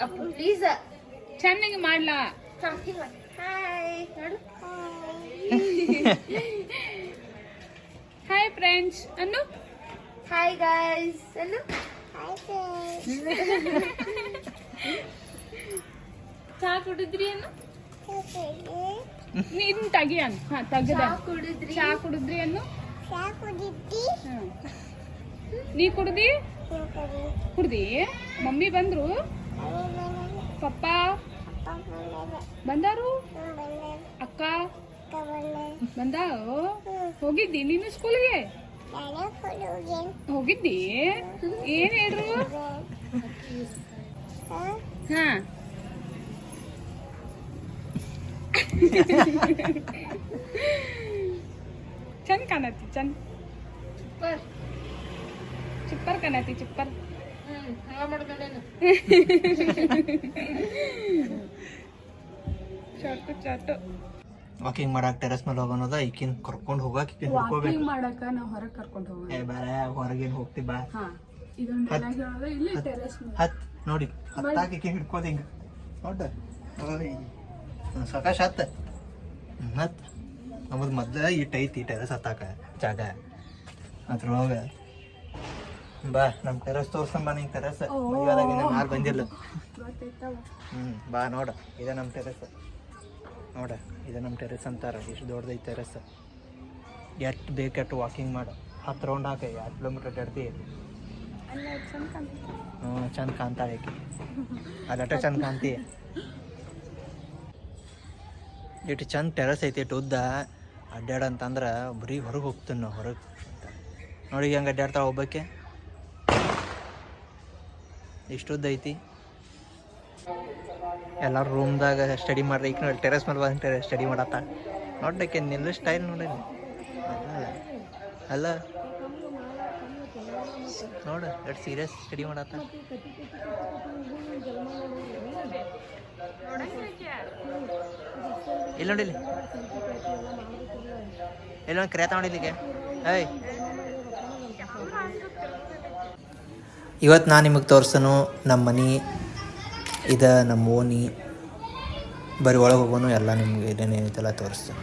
Appu please ಚೆನ್ನಾಗಿ ಮಾಡ್ಲಾ. Hi ನೋಡು. ಹಾಯ್ ಫ್ರೆಂಡ್ಸ್ ಅನ್ನು. ಹಾಯ್ ಗೈಸ್ ಅನ್ನು. ಚಾ ಕುಡಿದ್ರಿ ಅನ್ನು. ನೀನ್ ತಗಿ ಅನ್ನು. ಹಾ ತಗದ. ಚಾ ಕುಡಿದ್ರಿ ಅನ್ನು. ನೀ ಕುಡ್ದಿ ಕುಡ್ದಿ. ಮಮ್ಮಿ ಬಂದ್ರು, ಪಪ್ಪ ಬಂದಾರು, ಅಕ್ಕ ಬಂದಾವು. ಹೋಗಿದ್ದಿ ನೀನು ಸ್ಕೂಲ್ಗೆ? ಹೋಗಿದ್ದಿ? ಏನ್ ಹೇಳ್ರು? ಹಾ ಚಂದ ಕಾಣತಿ. ಚಂದ ಚಿಪ್ಪರ್ ಕಾಣತಿ. ಚಿಪ್ಪರ್ ಚಾಟು ವಾಕಿಂಗ್ ಮಾಡಕ್ ಟೆರೆಸ್ ಮೇಲೆ ಹೋಗೋಣದ. ಈಕಿನ್ ಕರ್ಕೊಂಡ್ ಹೋಗಾಕ ವಾಕಿಂಗ್ ಮಾಡಕ ನಾವ್ ಹೊರಗ್ ಕರ್ಕೊಂಡ್ ಹೋಗೋಣ. ಬಾರ ಹೊರಗೇನ್ ಹೋಗ್ತಿ ಬಾ. ಇದೊಂದು ಡೈಲಾಗ್ ಹೇಳೋದು ಇಲ್ಲಿ ಟೆರೆಸ್ ಮೇಲೆ. ಹತ್ ನೋಡಿ ಹತ್ತಾಕ ಈಕಿನ್ ಹಿಡ್ಕೋದ ಹಿಂಗ ನೋಡ ಸಾಕಾಶ ಹತ್ತ ಹತ್. ನಮ್ಮದು ಮೊದ್ಲ ಇಟ್ಟು ಐತಿ ಟೆರೆಸ್ ಹತ್ತಾಕ ಜಾಗ. ಅದ್ರೊಳಗ ಬಾ ನಮ್ ಟೆರೆಸ್ ತೋರ್ಸಂಬ. ನಿಂಗೆ ಟೆರೆಸ್ ಮದುವೆದಾಗಿನ ಮಾಲ್ ಬಂದಿಲ್ಲ. ಬಾ ನೋಡ, ಇದ ನಮ್ ಟೆರೆಸ್ ನೋಡ. ಇದು ನಮ್ಮ ಟೆರೆಸ್ ಅಂತಾರ. ಇಷ್ಟು ದೊಡ್ಡದೈತೆ ಟೆರೆಸ್. ಎಷ್ಟು ಬೇಕೆಟ್ಟು ವಾಕಿಂಗ್ ಮಾಡ. 10 ರೌಂಡ್ ಹಾಕ. 2 ಕಿಲೋಮೀಟರ್ ಅಡ್ಡಾಡ್ತಿ. ಚಂದ ಕಾಣ್ತಾಳೆ ಆಕಿ. ಅದಟ ಚಂದ ಕಾಣ್ತಿ. ಇಟ್ಟು ಚಂದ ಟೆರೆಸ್ ಐತಿ. ಇಟ್ಟು ಉದ್ದ ಅಡ್ಡಾಡಂತಂದ್ರೆ ಬರೀ ಹೊರಗೆ ಹೋಗ್ತೀನಿ ನಾವು. ಹೊರಗೆ ನೋಡಿ ಹೆಂಗೆ ಅಡ್ಡಾಡ್ತಾಳೆ ಒಬ್ಬಕ್ಕೆ. ಇಷ್ಟು ಉದ್ದ ಐತಿ. ಎಲ್ಲರೂ ರೂಮ್ದಾಗ ಸ್ಟಡಿ ಮಾಡ್ರಿ. ಈಗ ನೋಡಿ ಟೆರೆಸ್ ಮೇಲೆ ಬಂದು ಸ್ಟಡಿ ಮಾಡತ್ತ. ನೋಡಕ್ಕೆ ನಿಲ್ಲ ಸ್ಟೈಲ್ ನೋಡಿ. ಅಲ್ಲ ನೋಡ ಎಷ್ಟು ಸೀರಿಯಸ್ ಸ್ಟಡಿ ಮಾಡತ್ತ. ಇಲ್ಲಿ ನೋಡಿಲಿ, ಎಲ್ಲೊಂದು ಕ್ರೇತ ನೋಡಿಲಿಕ್ಕೆ. ಏಯ್ ಇವತ್ತು ನಾನು ನಿಮಗೆ ತೋರಿಸನು ನಮ್ಮ ಮನೆ. ಇದು ನಮ್ಮ ಓಣಿ. ಬರೀ ಒಳಗೆ ಹೋಗೋನು ಎಲ್ಲ ನಿಮ್ಗೆ ಏನೇನೈತೆಲ್ಲ ತೋರಿಸ್ತೇನೆ.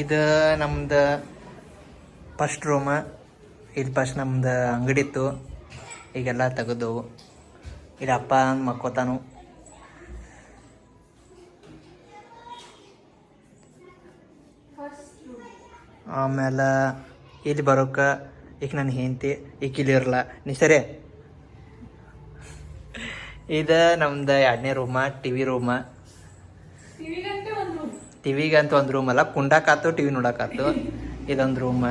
ಇದು ನಮ್ದು ಫಸ್ಟ್ ರೂಮ. ಇದು ಫಸ್ಟ್ ನಮ್ದು ಅಂಗಡಿ ಇತ್ತು. ಈಗೆಲ್ಲ ತೆಗೆದವು. ಇದು ಅಪ್ಪ ಮಕ್ಕೋತಾನು. ಆಮೇಲೆ ಇಲ್ಲಿ ಬರೋಕ ಈಗ ನನ್ನ ಹೆಂಡತಿ ಈಕಿಲಿ ಇರಲ್ಲ. ನೀ ಸರಿ. ಇದು ನಮ್ದು 2ನೇ ರೂಮ. ಟಿವಿ ರೂಮ. ಟಿವಿಗಂತ ಒಂದು ರೂಮ್ ಅಲ್ಲ, ಕುಂಡಾಕಾತು ಟಿವಿ ನೋಡಕಾತು. ಇದೊಂದು ರೂಮ.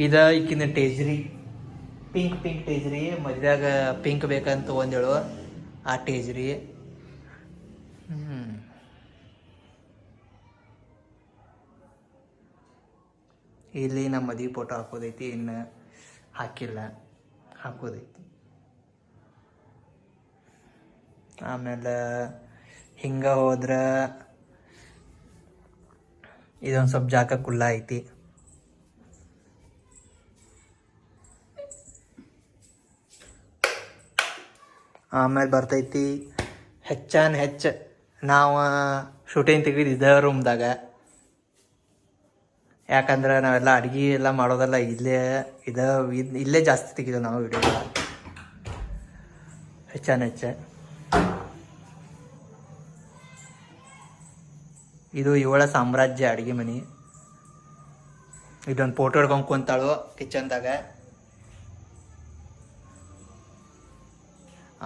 ಇದು ಈಕಿನ ಟೇಜ್ರಿ. ಪಿಂಕ್ ಟೇಜ್ರಿ. ಮದ್ವೆಯಾಗ ಪಿಂಕ್ ಬೇಕಂತ ಒಂದೇಳು ಆ ಟೇಜ್ರಿ. ಇಲ್ಲಿ ನಮ್ಮ ಮದುವೆ ಫೋಟೋ ಹಾಕೋದೈತಿ. ಇನ್ನು ಹಾಕಿಲ್ಲ, ಹಾಕೋದೈತಿ. ಆಮೇಲೆ ಹಿಂಗೆ ಹೋದ್ರೆ ಇದೊಂದು ಸ್ವಲ್ಪ ಜಾಗ ಕುಲ್ಲ ಐತಿ. ಆಮೇಲೆ ಬರ್ತೈತಿ ಹೆಚ್ಚು ನಾವು ಶೂಟಿಂಗ್ ತೆಗೆದು ಇದೇ ರೂಮ್ದಾಗ. ಯಾಕಂದ್ರೆ ನಾವೆಲ್ಲ ಅಡುಗೆ ಎಲ್ಲ ಮಾಡೋದಲ್ಲ ಇಲ್ಲೇ. ಇಲ್ಲೇ ಜಾಸ್ತಿ ತೆಗಿದೆವು ನಾವು ವಿಡಿಯೋ ಹೆಚ್ಚ. ಇದು ಇವಳ ಸಾಮ್ರಾಜ್ಯ ಅಡುಗೆ ಮನೆ. ಇದೊಂದು ಫೋಟೋ ಹಿಡ್ಕೊಂಡು ಕುಂತಾಳು ಕಿಚನ್ದಾಗ.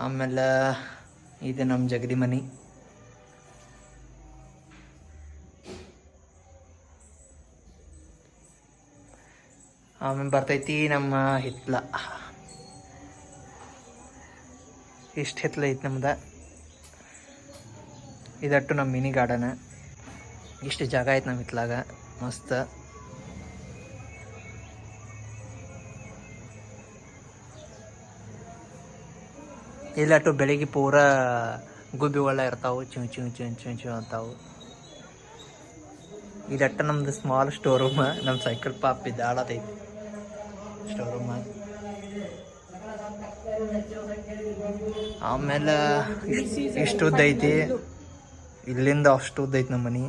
ಆಮೇಲೆ ಇದು ನಮ್ಮ ಜಗದಿ ಮನೆ. ಆಮೇಲೆ ಬರ್ತೈತಿ ನಮ್ಮ ಹಿತ್ಲ. ಇಷ್ಟು ಹಿತ್ಲ ಐತಿ ನಮ್ದು. ಇದಟ್ಟು ನಮ್ಮ ಮಿನಿ ಗಾರ್ಡನ್. ಇಷ್ಟು ಜಾಗ ಐತೆ ನಮ್ಮ ಹಿತ್ಲಾಗ ಮಸ್ತ್. ಇಲ್ಲಟ್ಟು ಬೆಳಿಗ್ಗೆ ಪೂರಾ ಗುಬ್ಬಿಗಳ ಇರ್ತಾವೆ. ಚಿವ್ ಅಂತಾವು. ಇದಟ್ಟ ನಮ್ದು ಸ್ಮಾಲ್ ಸ್ಟೋರ್ ರೂಮ್. ನಮ್ಮ ಸೈಕಲ್ ಪಾಪ್ ಇದ್ದಾಡತೈತಿ ಸ್ಟೋರ್ ರೂಮ್. ಆಮೇಲೆ ಇಷ್ಟು ಉದ್ದ ಐತಿ, ಇಲ್ಲಿಂದ ಅಷ್ಟು ಉದ್ದ ಐತಿ ನಮ್ಮ ಮನೆ.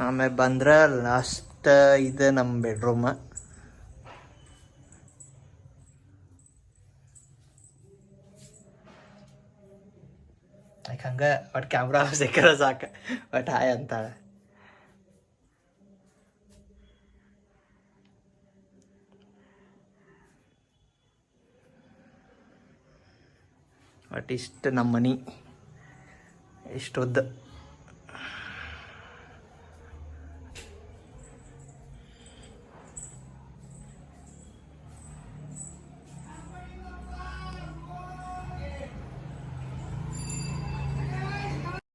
ಆಮೇಲೆ ಬಂದ್ರೆ ಲಾಸ್ಟ್ ಇದು ನಮ್ಮ ಬೆಡ್ರೂಮ್. ಯಾಕೆ ಹಂಗೆ ಒಟ್ಟು ಕ್ಯಾಮ್ರಾ ಸಿಕ್ಕರೆ ಸಾಕು, ಒಟ್ಟು ಹಾಯ್ ಅಂತಾಳೆ. ಬಟ್ ಇಷ್ಟು ನಮ್ಮ ಮನೆ ಇಷ್ಟು ಉದ್ದ.